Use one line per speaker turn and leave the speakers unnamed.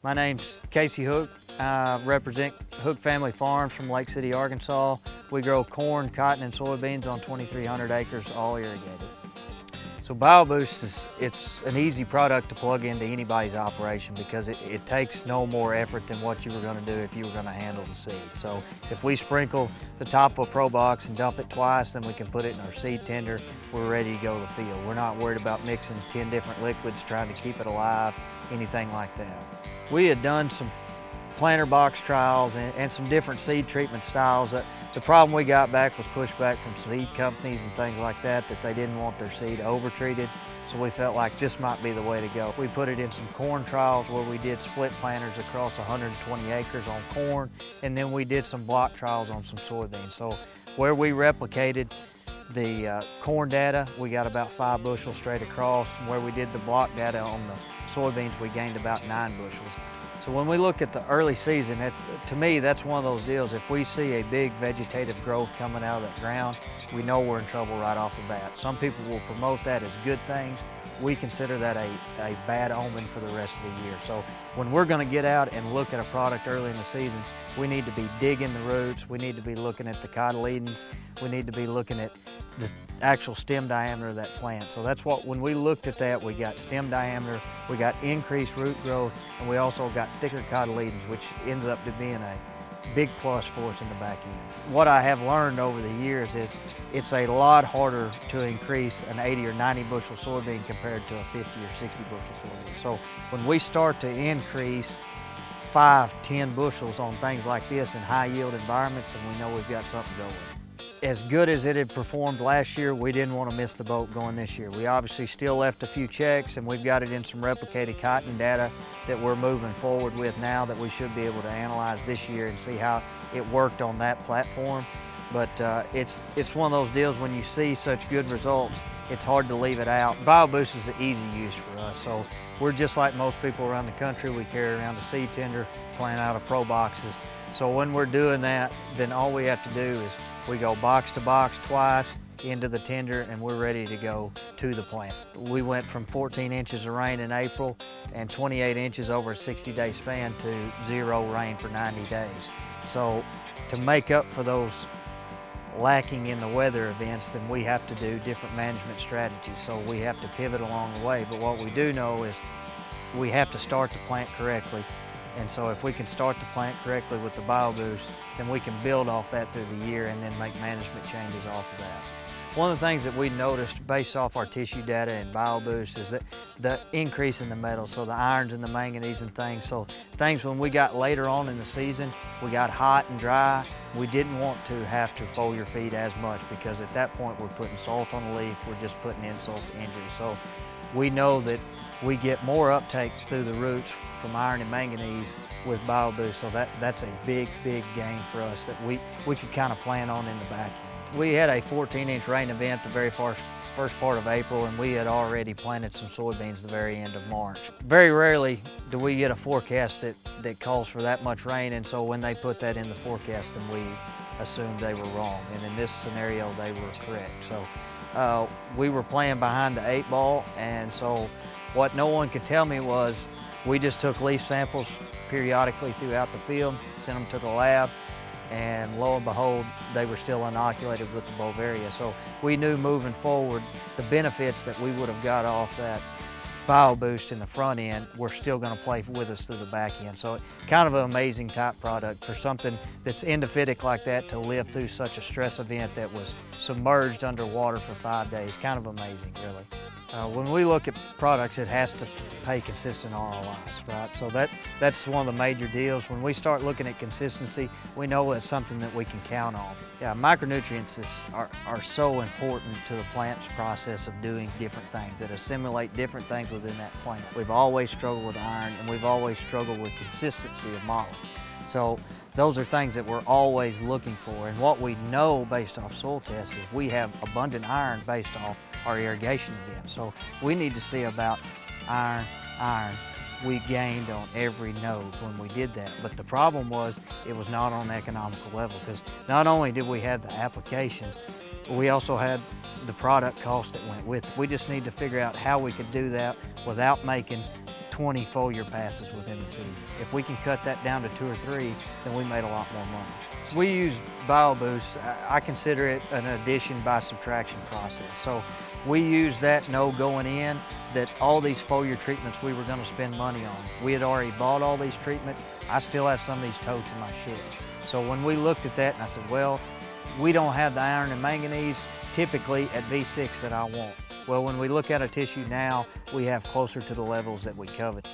My name's Casey Hook. I represent Hook Family Farms from Lake City, Arkansas. We grow corn, cotton, and soybeans on 2,300 acres, all irrigated. So BioBoost it's an easy product to plug into anybody's operation because it takes no more effort than what you were going to do if you were going to handle the seed. So if we sprinkle the top of a Pro Box and dump it twice, then we can put it in our seed tender. We're ready to go to the field. We're not worried about mixing 10 different liquids, trying to keep it alive, anything like that. We had done some planter box trials and some different seed treatment styles. The problem we got back was pushback from seed companies and things like that they didn't want their seed over-treated. So we felt like this might be the way to go. We put it in some corn trials where we did split planters across 120 acres on corn, and then we did some block trials on some soybeans. So where we replicated the corn data, we got about 5 bushels straight across, and where we did the block data on the soybeans, we gained about 9 bushels. So when we look at the early season, to me, that's one of those deals. If we see a big vegetative growth coming out of that ground, we know we're in trouble right off the bat. Some people will promote that as good things. We consider that a bad omen for the rest of the year. So when we're going to get out and look at a product early in the season, we need to be digging the roots, we need to be looking at the cotyledons, we need to be looking at the actual stem diameter of that plant. So that's what, when we looked at that, we got stem diameter, we got increased root growth, and we also got thicker cotyledons, which ends up to being a big plus for us in the back end. What I have learned over the years is it's a lot harder to increase an 80 or 90 bushel soybean compared to a 50 or 60 bushel soybean. So when we start to increase 5, 10 bushels on things like this in high yield environments, then we know we've got something going. As good as it had performed last year, we didn't want to miss the boat going this year. We obviously still left a few checks, and we've got it in some replicated cotton data that we're moving forward with now that we should be able to analyze this year and see how it worked on that platform. But it's one of those deals when you see such good results, it's hard to leave it out. BioBoost is an easy use for us. So we're just like most people around the country. We carry around a seed tender, plant out of Pro Boxes. So when we're doing that, then all we have to do is we go box to box twice into the tender, and we're ready to go to the plant. We went from 14 inches of rain in April and 28 inches over a 60-day span to 0 rain for 90 days. So to make up for those lacking in the weather events, then we have to do different management strategies. So we have to pivot along the way. But what we do know is we have to start the plant correctly. And so if we can start the plant correctly with the BioBoost, then we can build off that through the year and then make management changes off of that. One of the things that we noticed based off our tissue data and BioBoost is that the increase in the metals, so the irons and the manganese and things. So things when we got later on in the season, we got hot and dry, we didn't want to have to foliar feed as much because at that point we're putting salt on the leaf, we're just putting insult to injury. So we know that we get more uptake through the roots from iron and manganese with BioBoost, so that's a big gain for us that we could kind of plan on in the back end. We had a 14-inch rain event the very first part of April, and we had already planted some soybeans the very end of March. Very rarely do we get a forecast that calls for that much rain, and so when they put that in the forecast, then we assumed they were wrong, and in this scenario they were correct. So we were playing behind the 8 ball, and so what no one could tell me was we just took leaf samples periodically throughout the field, sent them to the lab, and lo and behold, they were still inoculated with the Bovaria. So we knew moving forward the benefits that we would have got off that BioBoost in the front end were still going to play with us through the back end. So kind of an amazing type product for something that's endophytic like that to live through such a stress event that was submerged underwater for 5 days. Kind of amazing, really. When we look at products, it has to pay consistent ROIs, right? So that's one of the major deals. When we start looking at consistency, we know it's something that we can count on. Yeah, micronutrients are so important to the plant's process of doing different things, that assimilate different things within that plant. We've always struggled with iron, and we've always struggled with consistency of moly. So those are things that we're always looking for. And what we know based off soil tests is we have abundant iron based off our irrigation events. So we need to see about iron. We gained on every node when we did that. But the problem was it was not on an economical level, because not only did we have the application, but we also had the product cost that went with it. We just need to figure out how we could do that without making 20 foliar passes within the season. If we can cut that down to 2 or 3, then we made a lot more money. So we use BioBoost. I consider it an addition by subtraction process. So we use that going in that all these foliar treatments we were going to spend money on. We had already bought all these treatments. I still have some of these totes in my shed. So when we looked at that, and I said, well, we don't have the iron and manganese typically at V6 that I want. Well, when we look at a tissue now, we have closer to the levels that we covet.